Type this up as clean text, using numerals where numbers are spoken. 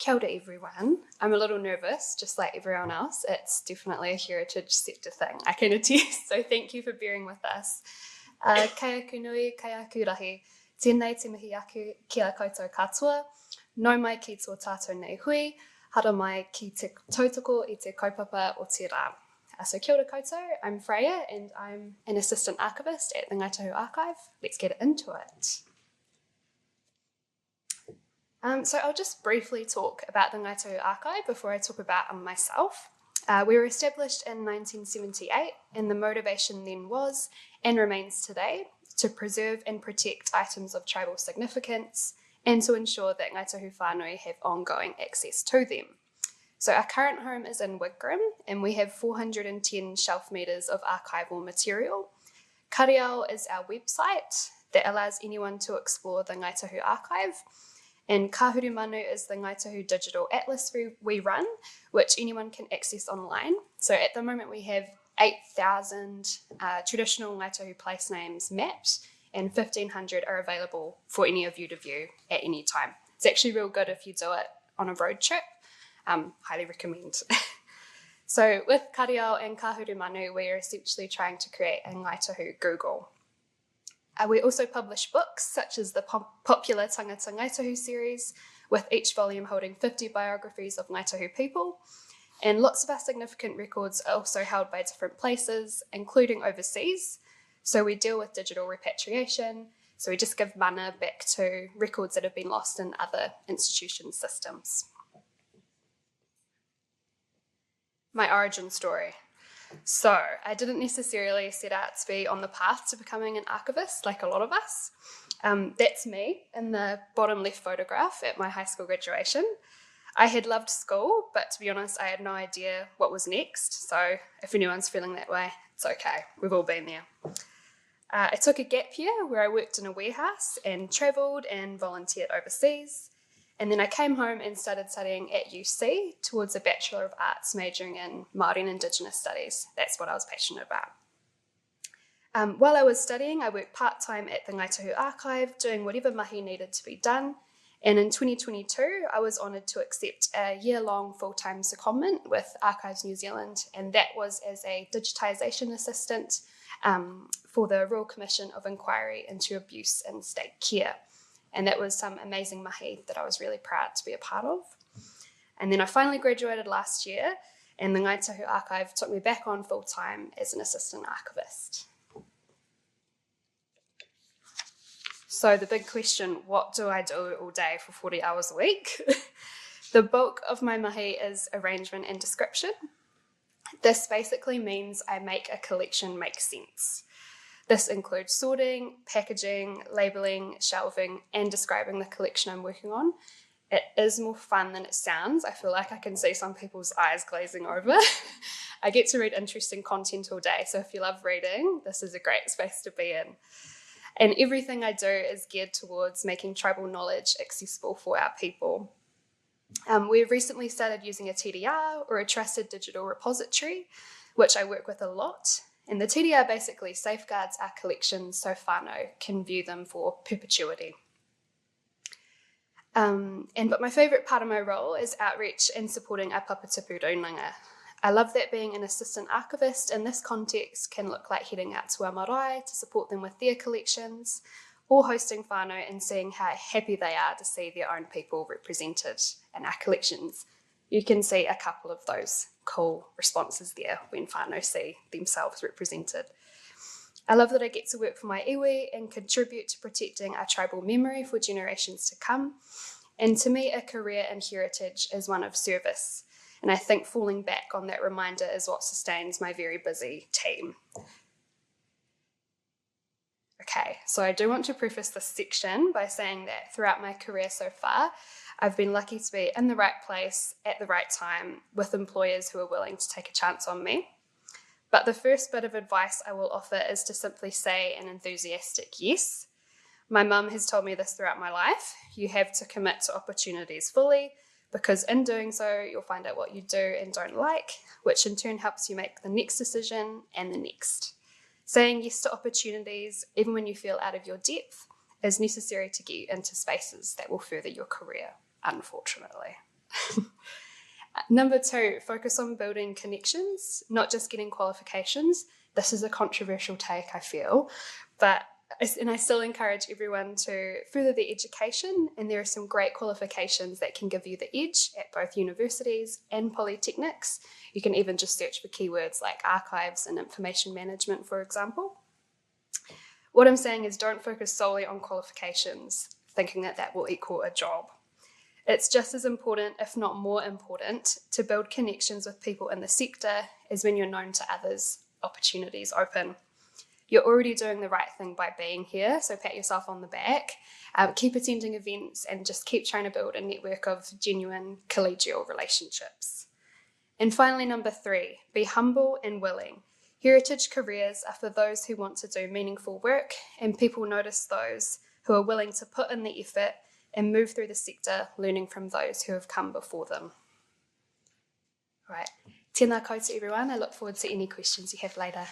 Kia ora everyone. I'm a little nervous, just like everyone else. It's definitely a heritage sector thing, I can attest, so thank you for bearing with us. Kai aku nui, kai aku rahi. Tēnei te mihi aku ki a koutou katoa. Nau mai ki tō tātou nei hui. Hara mai ki te tautoko I te kaupapa o te rā. So kia ora koutou, I'm Freya and I'm an assistant archivist at the Ngāi Tahu Archive. Let's get into it. So I'll just briefly talk about the Ngāi Tahu Archive before I talk about myself. We were established in 1978 and the motivation then was, and remains today, to preserve and protect items of tribal significance and to ensure that Ngāi Tahu whānui have ongoing access to them. So our current home is in Wigram and we have 410 shelf metres of archival material. Kariao is our website that allows anyone to explore the Ngāi Tahu Archive. And Kahuru Manu is the Ngāi Tahu digital atlas we run, which anyone can access online. So at the moment we have 8,000 traditional Ngāi Tahu place names mapped and 1,500 are available for any of you to view at any time. It's actually real good if you do it on a road trip. Highly recommend. So with Kariao and Kahuru Manu, we are essentially trying to create a Ngāi Tahu Google. We also publish books such as the popular Tangata Ngāi Tahu series, with each volume holding 50 biographies of Ngāi Tahu people. And lots of our significant records are also held by different places, including overseas. So we deal with digital repatriation. So we just give mana back to records that have been lost in other institution systems. My origin story. So I didn't necessarily set out to be on the path to becoming an archivist like a lot of us. That's me in the bottom left photograph at my high school graduation. I had loved school, but to be honest, I had no idea what was next. So if anyone's feeling that way, it's okay. We've all been there. I took a gap year where I worked in a warehouse and travelled and volunteered overseas. And then I came home and started studying at UC towards a Bachelor of Arts majoring in Māori and Indigenous Studies. That's what I was passionate about. While I was studying, I worked part-time at the Ngāi Tahu Archive, doing whatever mahi needed to be done. And in 2022, I was honoured to accept a year-long full-time secondment with Archives New Zealand, and that was as a digitisation assistant for the Royal Commission of Inquiry into Abuse in State Care. And that was some amazing mahi that I was really proud to be a part of. And then I finally graduated last year, and the Ngāi Tahu Archive took me back on full-time as an assistant archivist. So the big question, what do I do all day for 40 hours a week? The bulk of my mahi is arrangement and description. This basically means I make a collection make sense. This includes sorting, packaging, labelling, shelving, and describing the collection I'm working on. It is more fun than it sounds. I feel like I can see some people's eyes glazing over. I get to read interesting content all day, so if you love reading, this is a great space to be in. And everything I do is geared towards making tribal knowledge accessible for our people. We've recently started using a TDR, or a trusted digital repository, which I work with a lot. And the TDR basically safeguards our collections so whānau can view them for perpetuity. But my favourite part of my role is outreach and supporting our papatipu raunanga. I love that being an assistant archivist in this context can look like heading out to our marae to support them with their collections, or hosting whānau and seeing how happy they are to see their own people represented in our collections. You can see a couple of those cool responses there when whānau see themselves represented. I love that I get to work for my iwi and contribute to protecting our tribal memory for generations to come. And to me, a career in heritage is one of service. And I think falling back on that reminder is what sustains my very busy team. Okay, so I do want to preface this section by saying that throughout my career so far, I've been lucky to be in the right place at the right time with employers who are willing to take a chance on me. But the first bit of advice I will offer is to simply say an enthusiastic yes. My mum has told me this throughout my life. You have to commit to opportunities fully, because in doing so, you'll find out what you do and don't like, which in turn helps you make the next decision and the next. Saying yes to opportunities, even when you feel out of your depth, is necessary to get you into spaces that will further your career, unfortunately. Number 2, focus on building connections, not just getting qualifications. This is a controversial take, I feel, and I still encourage everyone to further their education, and there are some great qualifications that can give you the edge at both universities and polytechnics. You can even just search for keywords like archives and information management, for example. What I'm saying is don't focus solely on qualifications, thinking that that will equal a job. It's just as important, if not more important, to build connections with people in the sector as when you're known to others, opportunities open. You're already doing the right thing by being here, so pat yourself on the back. Keep attending events and just keep trying to build a network of genuine collegial relationships. And finally, number 3, be humble and willing. Heritage careers are for those who want to do meaningful work, and people notice those who are willing to put in the effort and move through the sector, learning from those who have come before them. All right, tēnā koutou everyone. I look forward to any questions you have later.